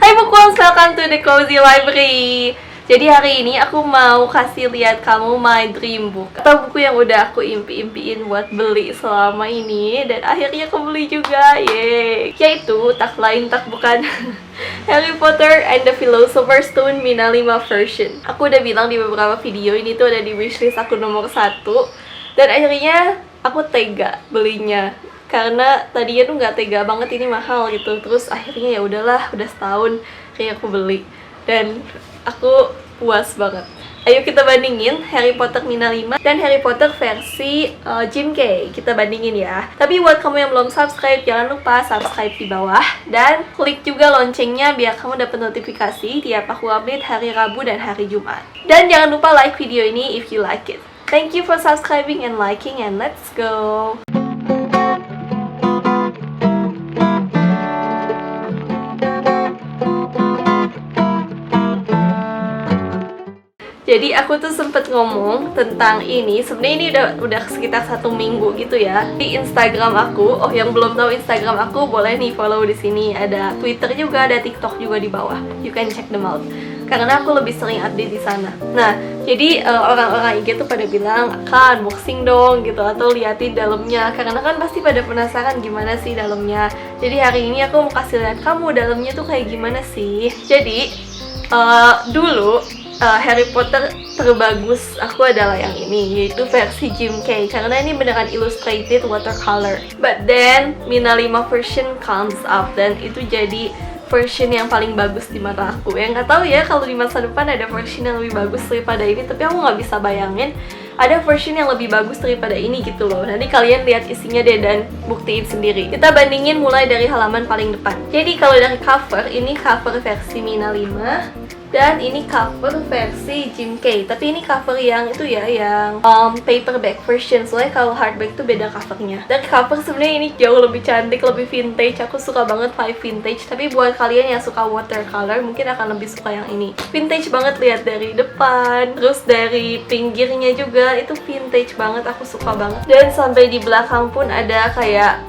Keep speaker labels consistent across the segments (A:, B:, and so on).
A: Hai Bookworms, welcome to the Cozy Library. Jadi hari ini aku mau kasih lihat kamu my dream book, atau buku yang udah aku impi-impiin buat beli selama ini, dan akhirnya aku beli juga, yeay. Yaitu tak lain tak bukan Harry Potter and the Philosopher's Stone Mina 5 version. Aku udah bilang di beberapa video ini tuh ada di wishlist aku nomor 1, dan akhirnya aku tega belinya. Karena tadinya tuh nggak tega banget, ini mahal gitu. Terus akhirnya ya udahlah, udah setahun kayak aku beli dan aku puas banget. Ayo kita bandingin Harry Potter Mina 5 dan Harry Potter versi Jim Kay. Kita bandingin ya. Tapi buat kamu yang belum subscribe, jangan lupa subscribe di bawah dan klik juga loncengnya biar kamu dapat notifikasi tiap aku update hari Rabu dan hari Jumat. Dan jangan lupa like video ini if you like it. Thank you for subscribing and liking, and let's go. Jadi aku tuh sempet ngomong tentang ini. Sebenarnya ini udah sekitar 1 minggu gitu ya di Instagram aku. Oh, yang belum tahu Instagram aku boleh nih follow di sini. Ada Twitter juga, ada TikTok juga di bawah. You can check them out. Karena aku lebih sering update di sana. Nah, jadi orang-orang IG tuh pada bilang, "Kan unboxing dong," gitu, atau liatin dalamnya. Karena kan pasti pada penasaran gimana sih dalamnya. Jadi hari ini aku mau kasih lihat kamu dalamnya tuh kayak gimana sih. Jadi dulu Harry Potter terbagus aku adalah yang ini, yaitu versi Jim Kay, karena ini beneran illustrated watercolor. But then Mina 5 version comes up dan itu jadi version yang paling bagus di mata aku. Yang nggak tahu ya kalau di masa depan ada version yang lebih bagus daripada ini, tapi aku nggak bisa bayangin ada version yang lebih bagus daripada ini gitu loh. Nanti kalian lihat isinya deh dan buktiin sendiri. Kita bandingin mulai dari halaman paling depan. Jadi kalau dari cover, ini cover versi Mina 5 dan ini cover versi Jim Kay. Tapi ini cover yang itu ya, yang paperback version. Soalnya kalau hardback tuh beda covernya. Dan cover sebenarnya ini jauh lebih cantik, lebih vintage. Aku suka banget vibe vintage. Tapi buat kalian yang suka watercolor mungkin akan lebih suka yang ini. Vintage banget, lihat dari depan, terus dari pinggirnya juga itu vintage banget. Aku suka banget. Dan sampai di belakang pun ada kayak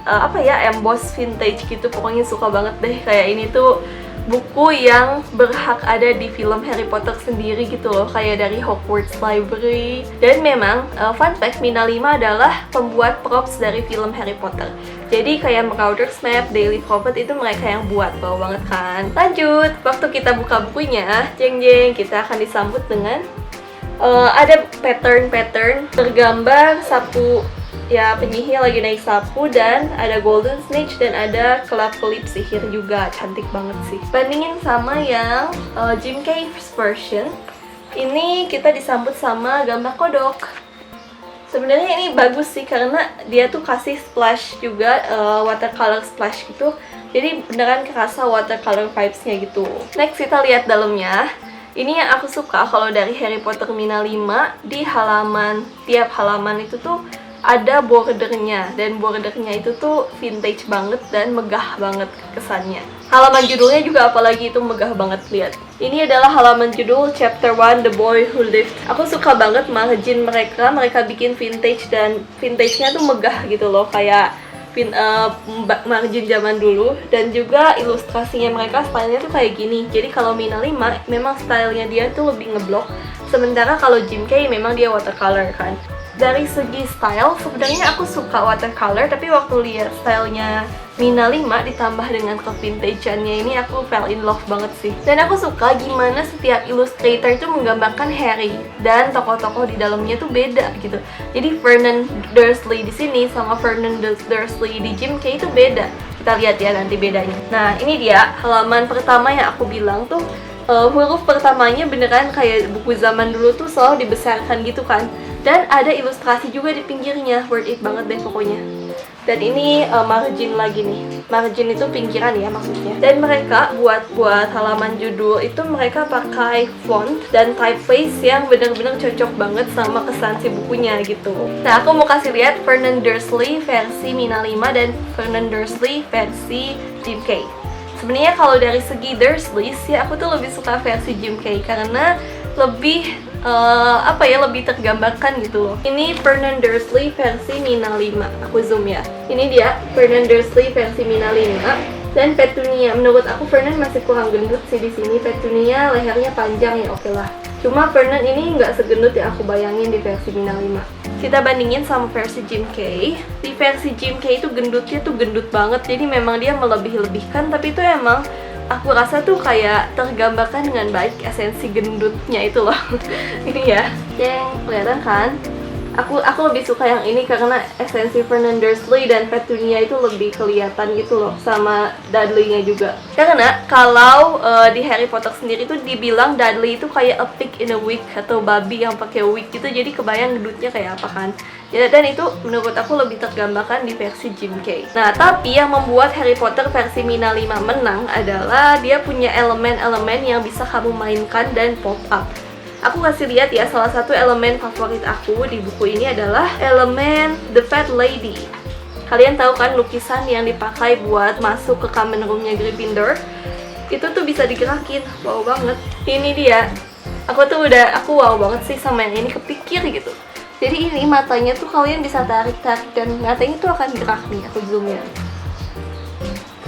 A: emboss vintage gitu. Pokoknya suka banget deh. Kayak ini tuh buku yang berhak ada di film Harry Potter sendiri gitu loh, kayak dari Hogwarts Library. Dan memang fun fact, Mina 5 adalah pembuat props dari film Harry Potter. Jadi kayak Marauder's Map, Daily Prophet itu mereka yang buat. Wow banget kan. Lanjut, waktu kita buka bukunya, jeng-jeng, kita akan disambut dengan ada pattern tergambar sapu, ya, penyihir lagi naik sapu, dan ada golden snitch, dan ada kelap-kelip sihir juga. Cantik banget sih. Bandingin sama yang Jim Kay version, ini kita disambut sama gambar kodok. Sebenarnya ini bagus sih karena dia tuh kasih splash juga, watercolor splash gitu. Jadi beneran kerasa watercolor vibes-nya gitu. Next kita lihat dalamnya. Ini yang aku suka kalau dari Harry Potter Mina 5, di halaman, tiap halaman itu tuh ada bordernya, dan bordernya itu tuh vintage banget dan megah banget kesannya. Halaman judulnya juga apalagi itu megah banget, lihat. Ini adalah halaman judul Chapter 1 The Boy Who Lived. Aku suka banget margin mereka bikin vintage, dan vintage-nya tuh megah gitu loh, kayak margin zaman dulu. Dan juga ilustrasinya mereka stylenya tuh kayak gini. Jadi kalau Mina 5 memang stylenya dia tuh lebih ngeblok, sementara kalau Jim Kay memang dia watercolor kan. Dari segi style, sebenarnya aku suka watercolor, tapi waktu lihat stylenya Mina 5 ditambah dengan kevintageannya ini, aku fell in love banget sih. Dan aku suka gimana setiap illustrator itu menggambarkan Harry, dan tokoh-tokoh di dalamnya tuh beda gitu. Jadi Vernon Dursley di sini sama Vernon Dursley di Jim Kay itu beda. Kita lihat ya nanti bedanya. Nah, ini dia halaman pertama yang aku bilang tuh, huruf pertamanya beneran kayak buku zaman dulu tuh selalu dibesarkan gitu kan. Dan ada ilustrasi juga di pinggirnya, worth it banget deh pokoknya. Dan ini margin lagi nih. Margin itu pinggiran ya maksudnya. Dan mereka buat halaman judul itu mereka pakai font dan typeface yang benar-benar cocok banget sama kesan si bukunya gitu. Nah, aku mau kasih lihat Vernon Dursley versi Mina 5 dan Vernon Dursley versi Jim Kay. Sebenarnya kalau dari segi Dursley sih aku tuh lebih suka versi Jim Kay karena lebih lebih tergambarkan gitu loh. Ini Vernon Dursley versi Mina 5. Aku zoom ya. Ini dia Vernon Dursley versi Mina 5. Dan Petunia, menurut aku Vernon masih kurang gendut sih di sini. Petunia lehernya panjang ya, oke lah. Cuma Vernon ini nggak segendut yang aku bayangin di versi Mina 5. Kita bandingin sama versi Jim Kay. Di versi Jim Kay itu gendutnya tuh gendut banget, jadi memang dia melebih-lebihkan, tapi itu emang aku rasa tuh kayak tergambarkan dengan baik esensi gendutnya itu loh. Ini ya, yang kelihatan kan? Aku lebih suka yang ini karena esensi Vernon Dursley dan Petunia itu lebih kelihatan gitu loh, sama Dudley-nya juga. Karena kalau di Harry Potter sendiri tuh dibilang Dudley itu kayak a pig in a wig atau babi yang pakai wig gitu, jadi kebayang gendutnya kayak apa kan. Ya, dan itu menurut aku lebih tergambarkan di versi Jim Kay. Nah, tapi yang membuat Harry Potter versi Mina 5 menang adalah dia punya elemen-elemen yang bisa kamu mainkan dan pop up. Aku kasih lihat ya, salah satu elemen favorit aku di buku ini adalah elemen The Fat Lady. Kalian tahu kan lukisan yang dipakai buat masuk ke common room-nya Gryffindor? Itu tuh bisa digerakin, wow banget. Ini dia, aku wow banget sih sama yang ini, kepikir gitu. Jadi ini matanya tuh kalian bisa tarik-tarik dan matanya tuh akan gerak nih, aku zoom ya.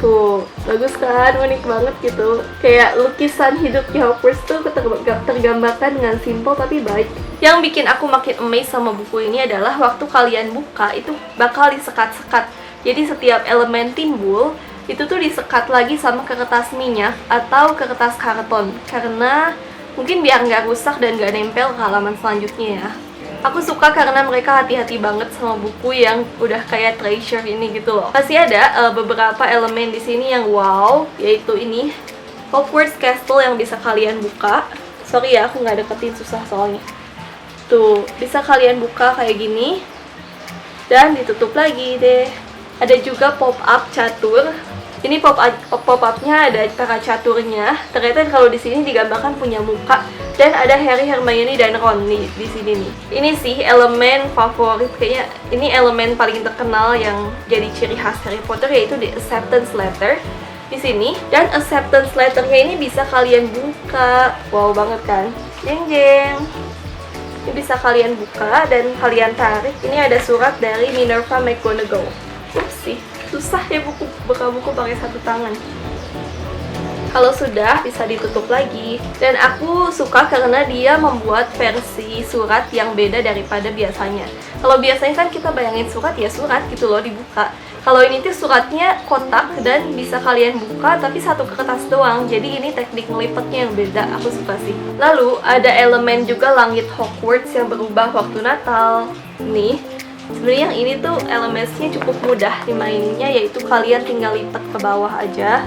A: Tuh, bagus kan? Unik banget gitu. Kayak lukisan hidupnya Hogwarts tuh tergambarkan dengan simple tapi baik. Yang bikin aku makin amazed sama buku ini adalah waktu kalian buka itu bakal disekat-sekat. Jadi setiap elemen timbul itu tuh disekat lagi sama kertas minyak atau kertas karton. Karena mungkin biar nggak rusak dan nggak nempel ke halaman selanjutnya ya. Aku suka karena mereka hati-hati banget sama buku yang udah kayak treasure ini gitu loh. Pasti ada beberapa elemen di sini yang wow, yaitu ini Hogwarts Castle yang bisa kalian buka. Sorry ya, aku nggak deketin, susah soalnya. Tuh, bisa kalian buka kayak gini dan ditutup lagi deh. Ada juga pop-up catur. Ini pop-up-nya ada para caturnya. Ternyata kalau di sini digambarkan punya muka. Dan ada Harry, Hermione, dan Ron di sini nih. Ini sih elemen favorit, kayaknya ini elemen paling terkenal yang jadi ciri khas Harry Potter, yaitu di acceptance letter di sini. Dan acceptance letternya ini bisa kalian buka, wow banget kan? Jeng jeng. Ini bisa kalian buka dan kalian tarik. Ini ada surat dari Minerva McGonagall. Upsi, susah ya buka buku pakai satu tangan. Kalau sudah, bisa ditutup lagi. Dan aku suka karena dia membuat versi surat yang beda daripada biasanya. Kalau biasanya kan kita bayangin surat ya surat gitu loh, dibuka. Kalau ini tuh suratnya kotak dan bisa kalian buka tapi satu kertas doang. Jadi ini teknik ngelipetnya yang beda, aku suka sih. Lalu ada elemen juga langit Hogwarts yang berubah waktu Natal. Nih, sebenarnya yang ini tuh elemennya cukup mudah dimaininnya, yaitu kalian tinggal lipat ke bawah aja.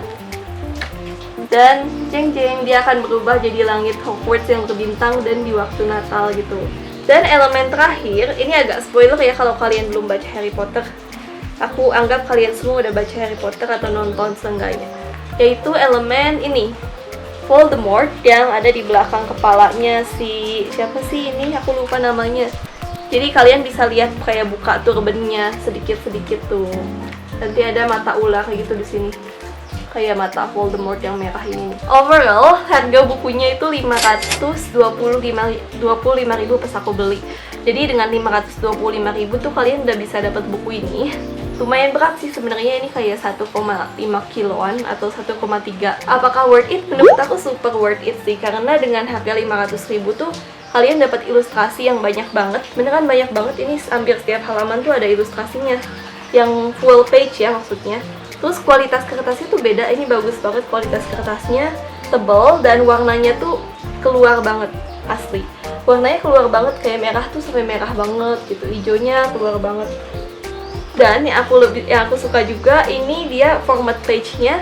A: Dan jeng jeng, dia akan berubah jadi langit Hogwarts yang berbintang dan di waktu Natal gitu. Dan elemen terakhir, ini agak spoiler ya kalau kalian belum baca Harry Potter. Aku anggap kalian semua udah baca Harry Potter atau nonton seenggaknya. Yaitu elemen ini, Voldemort, yang ada di belakang kepalanya si siapa sih ini? Aku lupa namanya. Jadi kalian bisa lihat kayak buka turbannya sedikit-sedikit tuh. Nanti ada mata ular kayak gitu di sini. Kayak mata Voldemort yang merah ini. Overall, harga bukunya itu 525.000 pas aku beli. Jadi dengan 525.000 tuh kalian udah bisa dapat buku ini. Lumayan berat sih sebenarnya, ini kayak 1,5 kiloan atau 1,3. Apakah worth it? Menurut aku super worth it sih, karena dengan harga 500.000 tuh kalian dapat ilustrasi yang banyak banget. Beneran banyak banget, ini hampir setiap halaman tuh ada ilustrasinya. Yang full page ya maksudnya. Terus kualitas kertasnya tuh beda, ini bagus banget kualitas kertasnya, tebal dan warnanya tuh keluar banget, asli. Warnanya keluar banget, kayak merah tuh sampai merah banget gitu, hijaunya keluar banget. Dan yang aku suka juga, ini dia format page-nya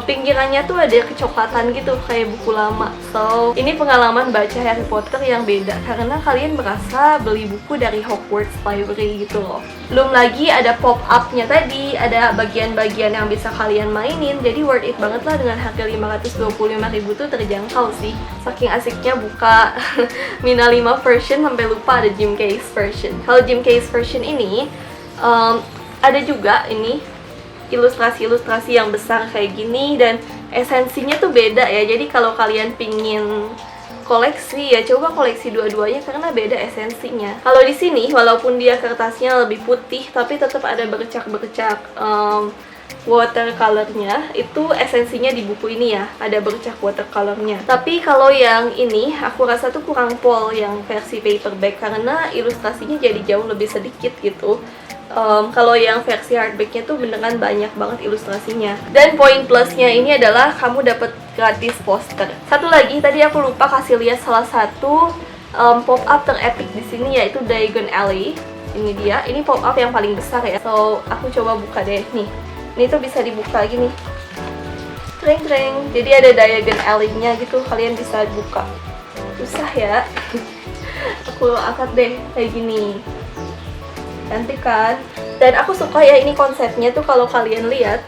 A: pinggirannya tuh ada kecoklatan gitu kayak buku lama. So, ini pengalaman baca Harry Potter yang beda karena kalian merasa beli buku dari Hogwarts Library gitu loh. Belum lagi ada pop-up-nya tadi, ada bagian-bagian yang bisa kalian mainin. Jadi worth it banget lah, dengan harga 525.000 tuh terjangkau sih. Saking asiknya buka Mina 5 version sampai lupa ada Jim Kay's version. Kalau Jim Kay's version ini ada juga ini ilustrasi-ilustrasi yang besar kayak gini, dan esensinya tuh beda ya. Jadi kalau kalian pingin koleksi ya coba koleksi dua-duanya karena beda esensinya. Kalau di sini walaupun dia kertasnya lebih putih tapi tetap ada bercak-bercak watercolornya itu esensinya di buku ini ya, ada bercak watercolornya. Tapi kalau yang ini aku rasa tuh kurang pol yang versi paperback karena ilustrasinya jadi jauh lebih sedikit gitu. Kalau yang versi hardbacknya tuh beneran banyak banget ilustrasinya. Dan poin plusnya ini adalah kamu dapat gratis poster. Satu lagi tadi aku lupa kasih lihat salah satu pop up terepic di sini, yaitu Diagon Alley. Ini dia, ini pop up yang paling besar ya. So aku coba buka deh nih. Ini tuh bisa dibuka gini. Treng-treng. Jadi ada Diagon Alley-nya gitu, kalian bisa buka. Susah ya. Aku angkat deh kayak gini. Cantik kan? Dan aku suka ya ini konsepnya tuh kalau kalian lihat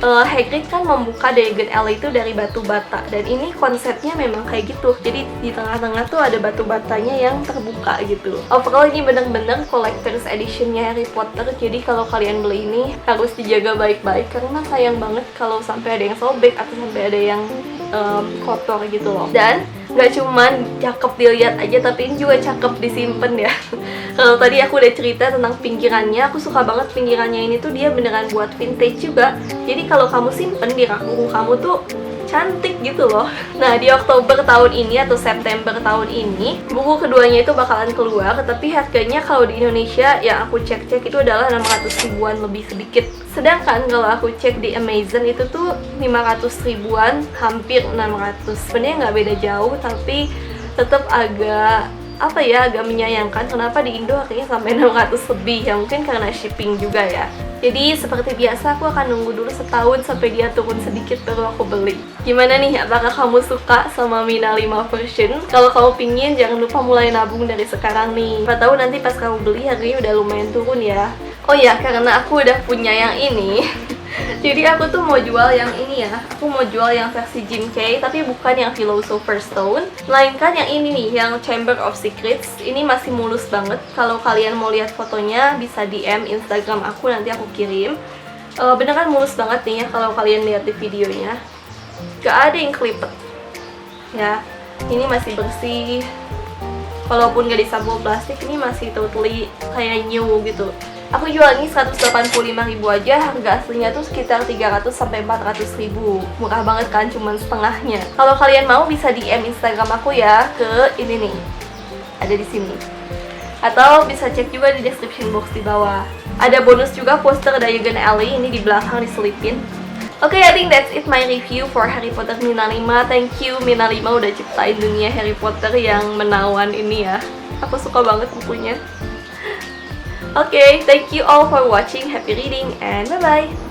A: Hagrid kan membuka Diagon Alley itu dari batu bata, dan ini konsepnya memang kayak gitu. Jadi di tengah-tengah tuh ada batu batanya yang terbuka gitu. Overall ini bener-bener collector's editionnya Harry Potter. Jadi kalau kalian beli ini harus dijaga baik-baik karena sayang banget kalau sampai ada yang sobek atau sampai ada yang kotor gitu loh. Dan nggak cuman cakep dilihat aja, tapi ini juga cakep disimpan ya. Kalau tadi aku udah cerita tentang pinggirannya, aku suka banget pinggirannya ini tuh dia beneran buat vintage juga. Jadi kalau kamu simpen di rak buku kamu tuh cantik gitu loh. Nah, di Oktober tahun ini atau September tahun ini buku keduanya itu bakalan keluar, tapi harganya kalau di Indonesia yang aku cek-cek itu adalah 600 ribuan lebih sedikit. Sedangkan kalau aku cek di Amazon itu tuh 500 ribuan, hampir 600. Sebenarnya nggak beda jauh, tapi tetap agak agak menyayangkan kenapa di Indo akhirnya sampai 600 lebih ya, mungkin karena shipping juga ya. Jadi seperti biasa aku akan nunggu dulu setahun sampai dia turun sedikit baru aku beli. Gimana nih, apakah kamu suka sama Mina 5 version? Kalau kamu pingin, jangan lupa mulai nabung dari sekarang nih. Siapa tahu nanti pas kamu beli harganya udah lumayan turun ya. Oh ya, karena aku udah punya yang ini jadi aku tuh mau jual yang ini ya. Aku mau jual yang versi Jim Kay, tapi bukan yang Philosopher's Stone, melainkan yang ini nih, yang Chamber of Secrets. Ini masih mulus banget. Kalau kalian mau lihat fotonya bisa DM Instagram aku, nanti aku kirim. Beneran mulus banget nih ya kalau kalian lihat di videonya. Gak ada yang kelipet ya. Ini masih bersih. Walaupun gak disampul plastik, ini masih totally kayak new gitu. Aku jual ini 185.000 aja, harga aslinya tuh sekitar 300-400.000. Murah banget kan, cuman setengahnya. Kalau kalian mau bisa DM Instagram aku ya, ke ini nih, ada di sini. Atau bisa cek juga di description box di bawah. Ada bonus juga poster Diagon Alley, ini di belakang diselipin. Oke, I think that's it my review for Harry Potter Mina 5. Thank you Mina 5 udah ciptain dunia Harry Potter yang menawan ini ya. Aku suka banget bukunya. Okay, thank you all for watching. Happy reading and bye-bye!